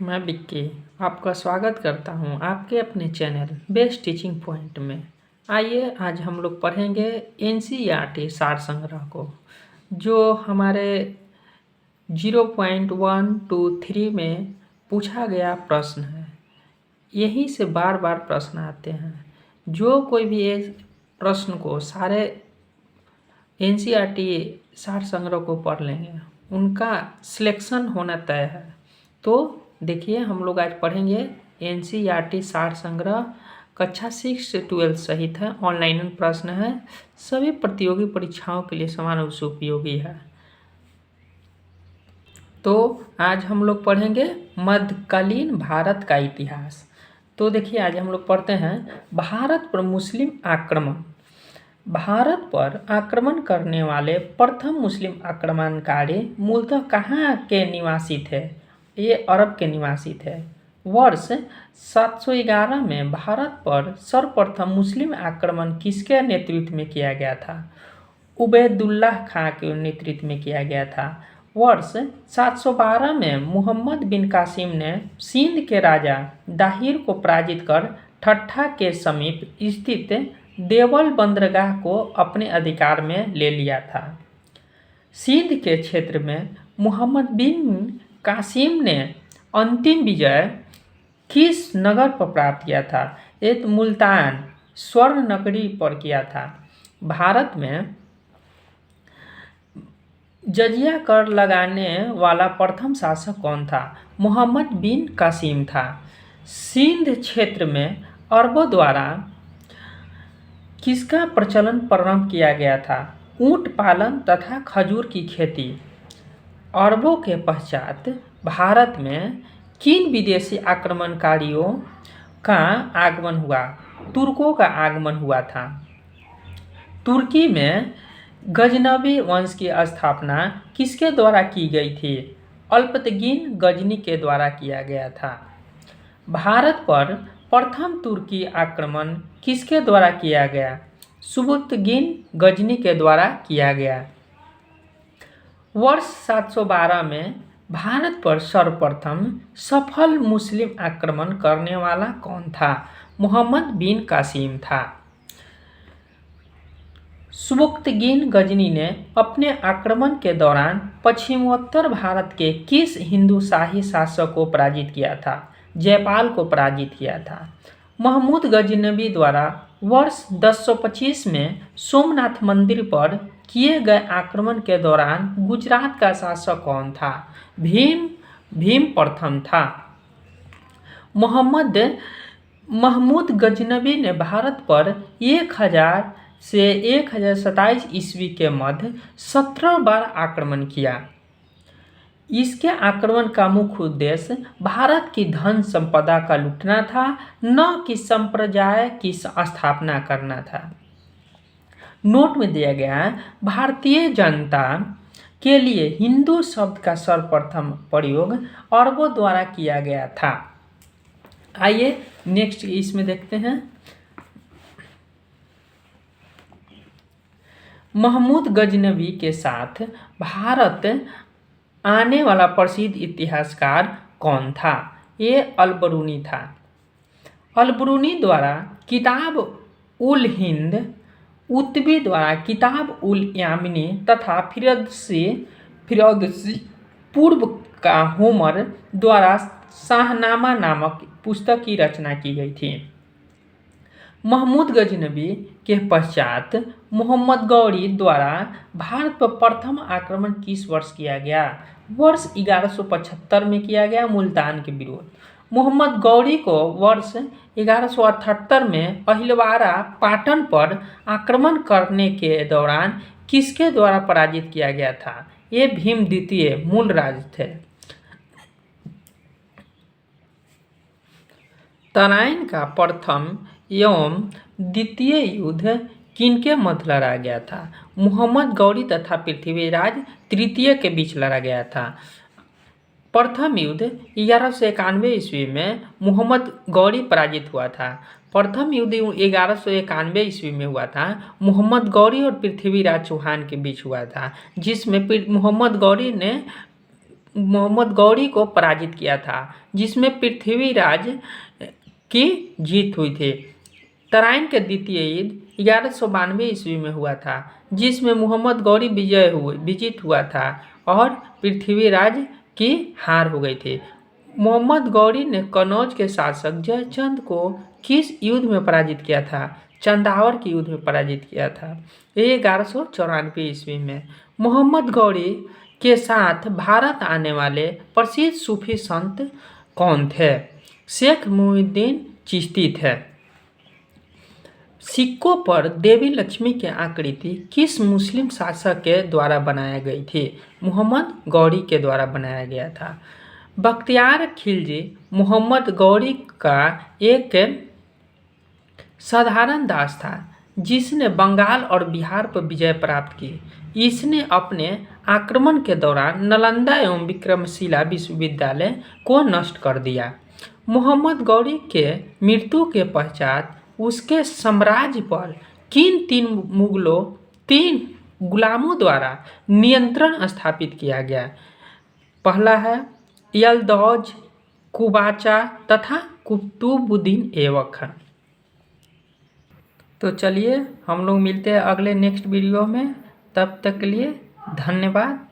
मैं विक्की आपका स्वागत करता हूं आपके अपने चैनल बेस्ट टीचिंग पॉइंट में। आइए आज हम लोग पढ़ेंगे एनसीईआरटी सार संग्रह को, जो हमारे 0.123 में पूछा गया प्रश्न है। यहीं से बार बार प्रश्न आते हैं। जो कोई भी एक प्रश्न को सारे एनसीईआरटी सार संग्रह को पढ़ लेंगे, उनका सिलेक्शन होना तय है। तो देखिए, हम लोग आज पढ़ेंगे एनसीईआरटी सार संग्रह कक्षा 6 से 12 सहित है। ऑनलाइन प्रश्न है, सभी प्रतियोगी परीक्षाओं के लिए समान रूप से उपयोगी है। तो आज हम लोग पढ़ेंगे मध्यकालीन भारत का इतिहास। तो देखिए, आज हम लोग पढ़ते हैं भारत पर मुस्लिम आक्रमण। भारत पर आक्रमण करने वाले प्रथम मुस्लिम आक्रमणकारी मूलतः कहाँ के निवासी थे? ये अरब के निवासी थे। वर्ष 711 में भारत पर सर्वप्रथम मुस्लिम आक्रमण किसके नेतृत्व में किया गया था? उबैदुल्लाह खां के नेतृत्व में किया गया था। वर्ष 712 में मोहम्मद बिन कासिम ने सिंध के राजा दाहिर को पराजित कर ठट्ठा के समीप स्थित देवल बंदरगाह को अपने अधिकार में ले लिया था। सिंध के क्षेत्र में मोहम्मद बिन कासिम ने अंतिम विजय किस नगर पर प्राप्त किया था? एक मुल्तान स्वर्ण नगरी पर किया था। भारत में जजिया कर लगाने वाला प्रथम शासक कौन था? मोहम्मद बिन कासिम था। सिंध क्षेत्र में अरबों द्वारा किसका प्रचलन प्रारंभ किया गया था? ऊंट पालन तथा खजूर की खेती। अरबों के पश्चात भारत में किन विदेशी आक्रमणकारियों का आगमन हुआ? तुर्कों का आगमन हुआ था। तुर्की में गजनवी वंश की स्थापना किसके द्वारा की गई थी? अल्पतगिन गजनी के द्वारा किया गया था। भारत पर प्रथम तुर्की आक्रमण किसके द्वारा किया गया? सुबुक्तगिन गजनी के द्वारा किया गया। वर्ष 712 में भारत पर सर्वप्रथम सफल मुस्लिम आक्रमण करने वाला कौन था? मोहम्मद बिन कासिम था। सुबुक्तगिन गजनी ने अपने आक्रमण के दौरान पश्चिमोत्तर भारत के किस हिंदू शाही शासक को पराजित किया था? जयपाल को पराजित किया था। महमूद गजनवी द्वारा वर्ष 1025 में सोमनाथ मंदिर पर किए गए आक्रमण के दौरान गुजरात का शासक कौन था? भीम प्रथम था। महमूद गजनवी ने भारत पर 1000 से 1027 ईस्वी के मध्य 17 बार आक्रमण किया। इसके आक्रमण का मुख्य उद्देश्य भारत की धन संपदा का लूटना था, न कि संप्रदाय की स्थापना करना था। नोट में दिया गया है, भारतीय जनता के लिए हिंदू शब्द का सर्वप्रथम प्रयोग अरबों द्वारा किया गया था। आइए नेक्स्ट इसमें देखते हैं। महमूद गजनवी के साथ भारत आने वाला प्रसिद्ध इतिहासकार कौन था? ये अल-बरूनी था। अल-बरूनी द्वारा किताब उल हिंद, उत्बी द्वारा किताब उल यामिनी तथा फिरदौसी पूर्व का होमर द्वारा शाहनामा नामक पुस्तक की रचना की गई थी। महमूद गजनवी के पश्चात मोहम्मद गौरी द्वारा भारत पर प्रथम आक्रमण किस वर्ष किया गया? वर्ष 1175 में किया गया, मुल्तान के विरोध। मोहम्मद गौरी को वर्ष 1178 में अहिलवारा पाटन पर आक्रमण करने के दौरान किसके द्वारा पराजित किया गया था? ये भीम द्वितीय मूलराज थे। तराइन का प्रथम एवं द्वितीय युद्ध किनके मध्य लड़ा गया था? मोहम्मद गौरी तथा पृथ्वीराज तृतीय के बीच लड़ा गया था। प्रथम युद्ध 1191 ईस्वी में मोहम्मद गौरी पराजित हुआ था। प्रथम युद्ध 1191 ईस्वी में हुआ था, मोहम्मद गौरी और पृथ्वीराज चौहान के बीच हुआ था, जिसमें मोहम्मद गौरी ने मोहम्मद गौरी को पराजित किया था, जिसमें पृथ्वीराज की जीत हुई थी। तराइन के द्वितीय युद्ध 1192 ईस्वी में हुआ था, जिसमें मोहम्मद गौरी विजित हुआ था और पृथ्वीराज की हार हो गई थी। मोहम्मद गौरी ने कनौज के शासक जयचंद को किस युद्ध में पराजित किया था? चंदावर के युद्ध में पराजित किया था, ये 1194 ईस्वी में। मोहम्मद गौरी के साथ भारत आने वाले प्रसिद्ध सूफी संत कौन थे? शेख मुहिउद्दीन चिश्ती थे। सिक्कों पर देवी लक्ष्मी की आकृति किस मुस्लिम शासक के द्वारा बनाई गई थी? मोहम्मद गौरी के द्वारा बनाया गया था। बख्तियार खिलजी मोहम्मद गौरी का एक साधारण दास था, जिसने बंगाल और बिहार पर विजय प्राप्त की। इसने अपने आक्रमण के दौरान नालंदा एवं विक्रमशिला विश्वविद्यालय को नष्ट कर दिया। मोहम्मद गौरी के मृत्यु के पश्चात उसके साम्राज्य पर किन तीन गुलामों द्वारा नियंत्रण स्थापित किया गया? पहला है यल्दौज, कुबाचा तथा कुतुबुद्दीन ऐबक खान। तो चलिए हम लोग मिलते हैं अगले नेक्स्ट वीडियो में, तब तक के लिए धन्यवाद।